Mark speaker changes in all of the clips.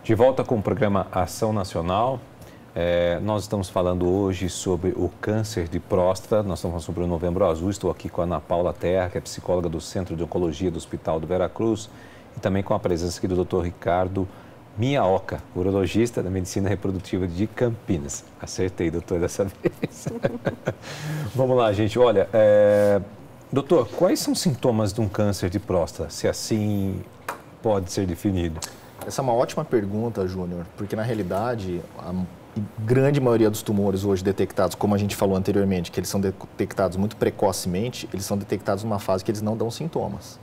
Speaker 1: De volta com o programa Ação Nacional. Nós estamos falando hoje sobre o câncer de próstata. Nós estamos falando sobre o Novembro Azul. Estou aqui com a Ana Paula Terra, que é psicóloga do Centro de Oncologia do Hospital do Veracruz, e também com a presença aqui do Dr. Ricardo Miyaoka, urologista da Medicina Reprodutiva de Campinas. Acertei, doutor, dessa vez. Vamos lá, gente. Olha, doutor, quais são os sintomas de um câncer de próstata, se assim pode ser definido?
Speaker 2: Essa é uma ótima pergunta, Júnior, porque na realidade a grande maioria dos tumores hoje detectados, como a gente falou anteriormente, que eles são detectados muito precocemente, eles são detectados numa fase que eles não dão sintomas.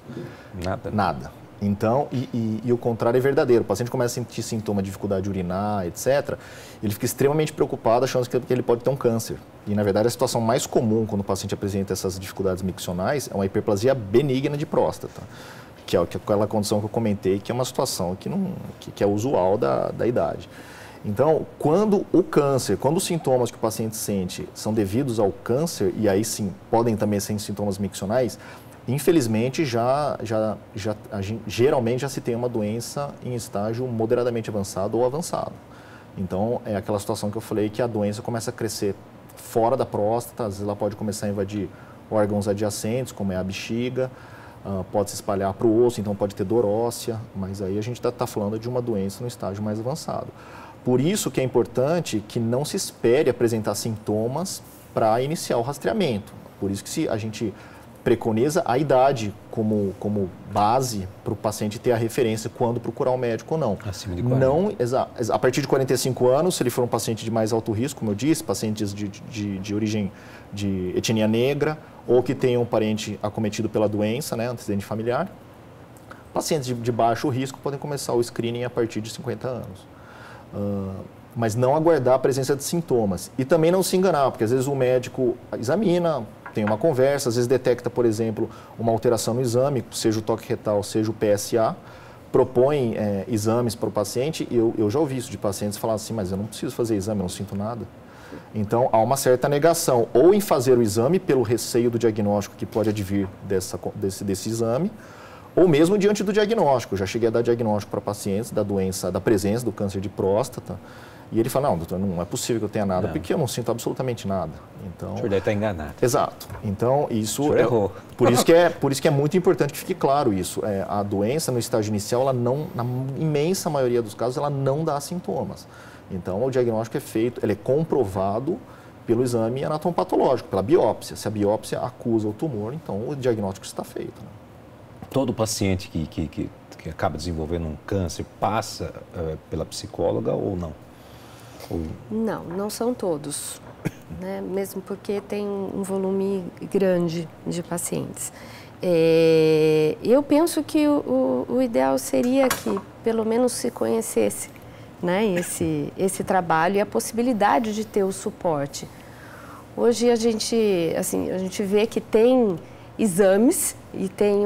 Speaker 1: Nada?
Speaker 2: Nada. Então, e o contrário é verdadeiro. O paciente começa a sentir sintoma de dificuldade de urinar, etc. Ele fica extremamente preocupado, achando que ele pode ter um câncer. E, na verdade, a situação mais comum quando o paciente apresenta essas dificuldades miccionais é uma hiperplasia benigna de próstata, que é aquela condição que eu comentei, que é uma situação que é usual da idade. Então, quando os sintomas que o paciente sente são devidos ao câncer, e aí sim, podem também ser sintomas miccionais, infelizmente, geralmente já se tem uma doença em estágio moderadamente avançado ou avançado. Então, é aquela situação que eu falei que a doença começa a crescer fora da próstata, às vezes ela pode começar a invadir órgãos adjacentes, como é a bexiga, pode se espalhar para o osso, então pode ter dor óssea, mas aí a gente está falando de uma doença no estágio mais avançado. Por isso que é importante que não se espere apresentar sintomas para iniciar o rastreamento. Por isso que a gente preconiza a idade como base para o paciente ter a referência quando procurar um médico ou não.
Speaker 1: Acima de 40.
Speaker 2: A partir de 45 anos, se ele for um paciente de mais alto risco, como eu disse, pacientes de origem de etnia negra ou que tenham um parente acometido pela doença, né, antecedente familiar. Pacientes de baixo risco podem começar o screening a partir de 50 anos. Mas não aguardar a presença de sintomas. E também não se enganar, porque às vezes o médico examina, tem uma conversa, às vezes detecta, por exemplo, uma alteração no exame, seja o toque retal, seja o PSA, propõe exames para o paciente, e eu já ouvi isso de pacientes falar assim, mas eu não preciso fazer exame, eu não sinto nada. Então, há uma certa negação, ou em fazer o exame pelo receio do diagnóstico que pode advir desse exame, ou mesmo diante do diagnóstico. Eu já cheguei a dar diagnóstico para pacientes da doença, da presença do câncer de próstata, e ele fala, não, doutor, não é possível que eu tenha nada, porque eu não sinto absolutamente nada. Então,
Speaker 1: o senhor deve estar enganado.
Speaker 2: Exato. Então, isso...
Speaker 1: O senhor errou.
Speaker 2: Por isso que é muito importante que fique claro isso. A doença, no estágio inicial, ela não, na imensa maioria dos casos, ela não dá sintomas. Então, o diagnóstico é feito, ele é comprovado pelo exame anatomopatológico, pela biópsia. Se a biópsia acusa o tumor, então o diagnóstico está feito. Né?
Speaker 1: Todo paciente que acaba desenvolvendo um câncer passa pela psicóloga ou não?
Speaker 3: Não são todos, né? Mesmo porque tem um volume grande de pacientes. Eu penso que o ideal seria que pelo menos se conhecesse, né, esse trabalho e a possibilidade de ter o suporte. Hoje a gente vê que tem exames e tem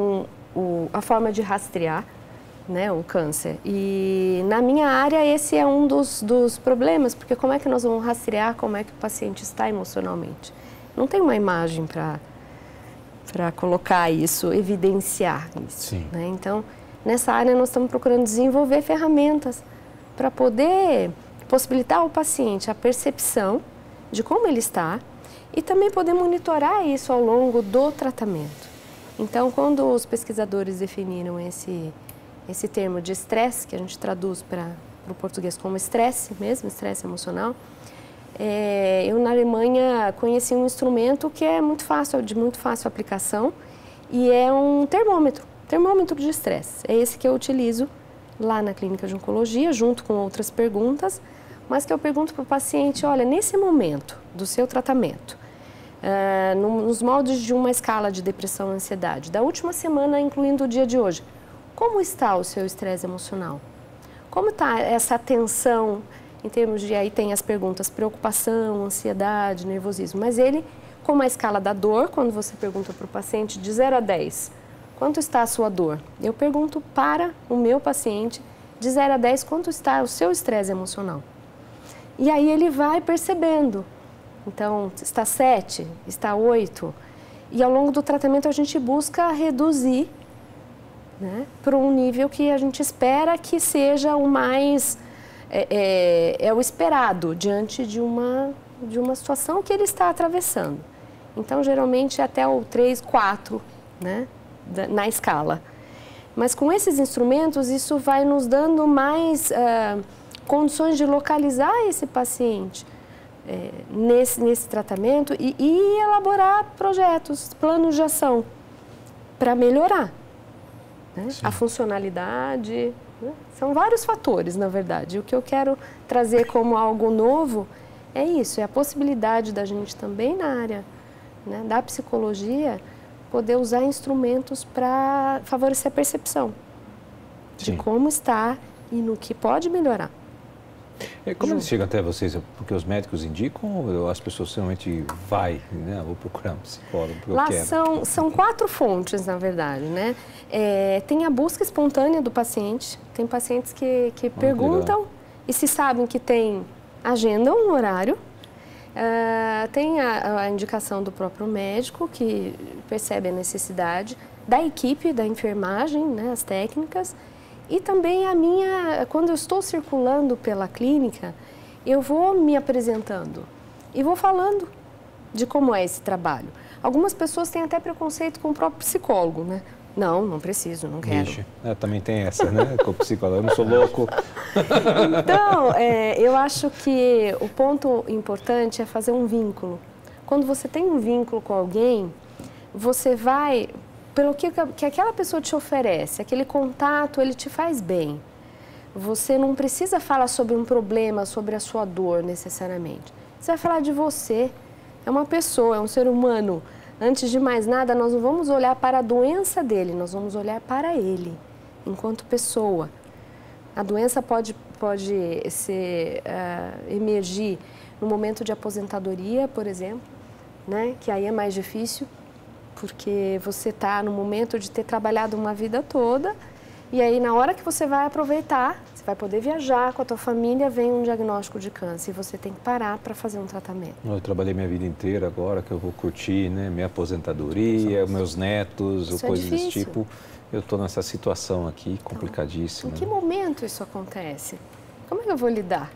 Speaker 3: a forma de rastrear, né, o câncer. E na minha área esse é um dos problemas, porque como é que nós vamos rastrear como é que o paciente está emocionalmente? Não tem uma imagem para colocar isso, evidenciar isso. Né? Então, nessa área nós estamos procurando desenvolver ferramentas para poder possibilitar ao paciente a percepção de como ele está e também poder monitorar isso ao longo do tratamento. Então, quando os pesquisadores definiram esse termo de estresse, que a gente traduz para o português como estresse mesmo, estresse emocional, eu na Alemanha conheci um instrumento que é de muito fácil aplicação e é um termômetro de estresse. É esse que eu utilizo lá na clínica de oncologia, junto com outras perguntas, mas que eu pergunto para o paciente, olha, nesse momento do seu tratamento, nos moldes de uma escala de depressão e ansiedade, da última semana, incluindo o dia de hoje, como está o seu estresse emocional? Como está essa tensão, em termos de, aí tem as perguntas, preocupação, ansiedade, nervosismo, mas ele, como a escala da dor, quando você pergunta para o paciente de 0 a 10, quanto está a sua dor? Eu pergunto para o meu paciente, de 0 a 10, quanto está o seu estresse emocional? E aí ele vai percebendo. Então, está 7, está 8. E ao longo do tratamento a gente busca reduzir, né, para um nível que a gente espera que seja o mais é o esperado diante de uma situação que ele está atravessando. Então, geralmente, até o 3, 4, né, na escala. Mas com esses instrumentos, isso vai nos dando mais condições de localizar esse paciente nesse tratamento e elaborar projetos, planos de ação para melhorar, né, a funcionalidade. Né? São vários fatores, na verdade. O que eu quero trazer como algo novo é isso, é a possibilidade da gente também na área, né, da psicologia poder usar instrumentos para favorecer a percepção de como está e no que pode melhorar.
Speaker 1: Como eles chegam até vocês? Porque os médicos indicam ou as pessoas realmente né? Vou procurar um psicólogo porque
Speaker 3: Lá
Speaker 1: eu quero.
Speaker 3: são 4 fontes, na verdade, né? Tem a busca espontânea do paciente, tem pacientes que perguntam e se sabem que agendam um horário. Tem a indicação do próprio médico, que percebe a necessidade, da equipe, da enfermagem, né, as técnicas, e também quando eu estou circulando pela clínica, eu vou me apresentando e vou falando de como é esse trabalho. Algumas pessoas têm até preconceito com o próprio psicólogo, né? Não preciso, não quero.
Speaker 1: Ixi, também tem essa, né? Com o psicólogo, eu não sou louco.
Speaker 3: Então, eu acho que o ponto importante é fazer um vínculo. Quando você tem um vínculo com alguém, você vai, pelo que aquela pessoa te oferece, aquele contato, ele te faz bem. Você não precisa falar sobre um problema, sobre a sua dor, necessariamente. Você vai falar de você. É uma pessoa, é um ser humano. Antes de mais nada, nós não vamos olhar para a doença dele, nós vamos olhar para ele, enquanto pessoa. A doença pode emergir no momento de aposentadoria, por exemplo, né? Que aí é mais difícil, porque você está no momento de ter trabalhado uma vida toda, e aí na hora que você vai aproveitar, você vai poder viajar com a tua família, vem um diagnóstico de câncer e você tem que parar para fazer um tratamento.
Speaker 1: Eu trabalhei minha vida inteira, agora que eu vou curtir, né, minha aposentadoria, meus netos, ou coisas desse tipo. Eu estou nessa situação aqui, complicadíssima.
Speaker 3: Em que momento isso acontece? Como é que eu vou lidar?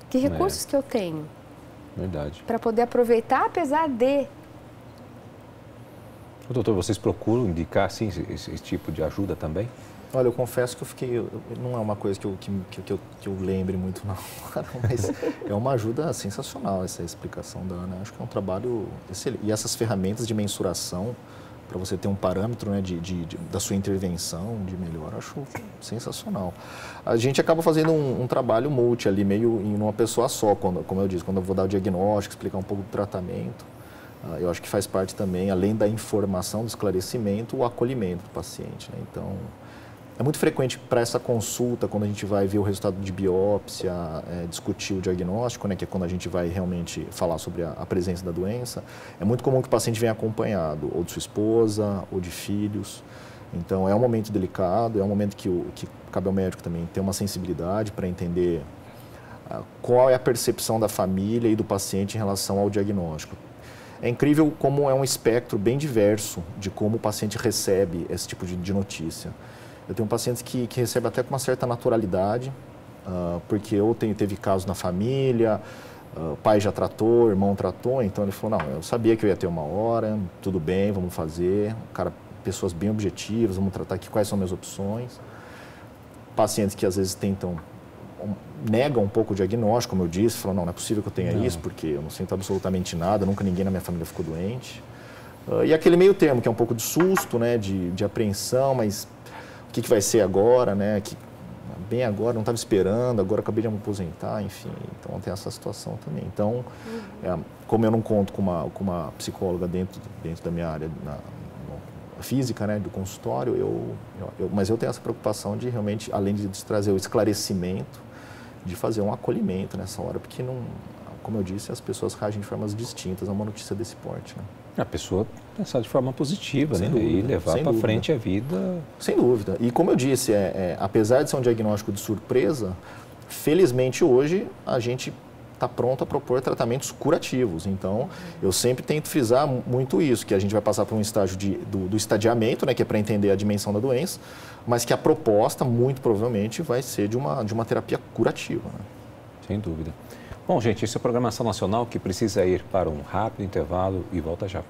Speaker 3: Que recursos que eu tenho?
Speaker 1: Verdade.
Speaker 3: Para poder aproveitar, apesar de...
Speaker 1: Doutor, vocês procuram indicar assim, esse tipo de ajuda também?
Speaker 2: Olha, eu confesso que não é uma coisa que eu lembre muito, não, mas é uma ajuda sensacional essa explicação da Ana. Acho que é um trabalho excelente. E essas ferramentas de mensuração, para você ter um parâmetro, né, da sua intervenção de melhor, acho sensacional. A gente acaba fazendo um trabalho multi ali, meio em uma pessoa só, como eu disse, quando eu vou dar o diagnóstico, explicar um pouco do tratamento. Eu acho que faz parte também, além da informação, do esclarecimento, o acolhimento do paciente, né? Então, é muito frequente para essa consulta, quando a gente vai ver o resultado de biópsia, discutir o diagnóstico, né, que é quando a gente vai realmente falar sobre a presença da doença, é muito comum que o paciente venha acompanhado, ou de sua esposa, ou de filhos. Então, é um momento delicado, é um momento que cabe ao médico também ter uma sensibilidade para entender qual é a percepção da família e do paciente em relação ao diagnóstico. É incrível como é um espectro bem diverso de como o paciente recebe esse tipo de notícia. Eu tenho pacientes que recebem até com uma certa naturalidade, porque teve casos na família, pai já tratou, irmão tratou, então ele falou, não, eu sabia que eu ia ter uma hora, tudo bem, vamos fazer. Pessoas bem objetivas, vamos tratar aqui quais são minhas opções. Pacientes que às vezes negam um pouco o diagnóstico, como eu disse, falam, não é possível que eu tenha isso, porque eu não sinto absolutamente nada, nunca ninguém na minha família ficou doente. E aquele meio termo, que é um pouco de susto, né, de apreensão, mas o que vai ser agora, né, bem agora, não estava esperando, agora acabei de me aposentar, enfim, então tem essa situação também. Então, como eu não conto com uma psicóloga dentro da minha área física, né, do consultório, mas eu tenho essa preocupação de realmente, além de trazer o esclarecimento, de fazer um acolhimento nessa hora, porque, como eu disse, as pessoas reagem de formas distintas a uma notícia desse porte, né?
Speaker 1: A pessoa pensar de forma positiva,
Speaker 2: sem
Speaker 1: né?
Speaker 2: dúvida,
Speaker 1: e levar para frente a vida.
Speaker 2: Sem dúvida. E como eu disse, apesar de ser um diagnóstico de surpresa, felizmente hoje a gente está pronto a propor tratamentos curativos. Então, eu sempre tento frisar muito isso, que a gente vai passar por um estágio do estadiamento, né, que é para entender a dimensão da doença, mas que a proposta, muito provavelmente, vai ser de uma terapia curativa. Né?
Speaker 1: Sem dúvida. Bom, gente, esse é a Programação Nacional que precisa ir para um rápido intervalo e volta já.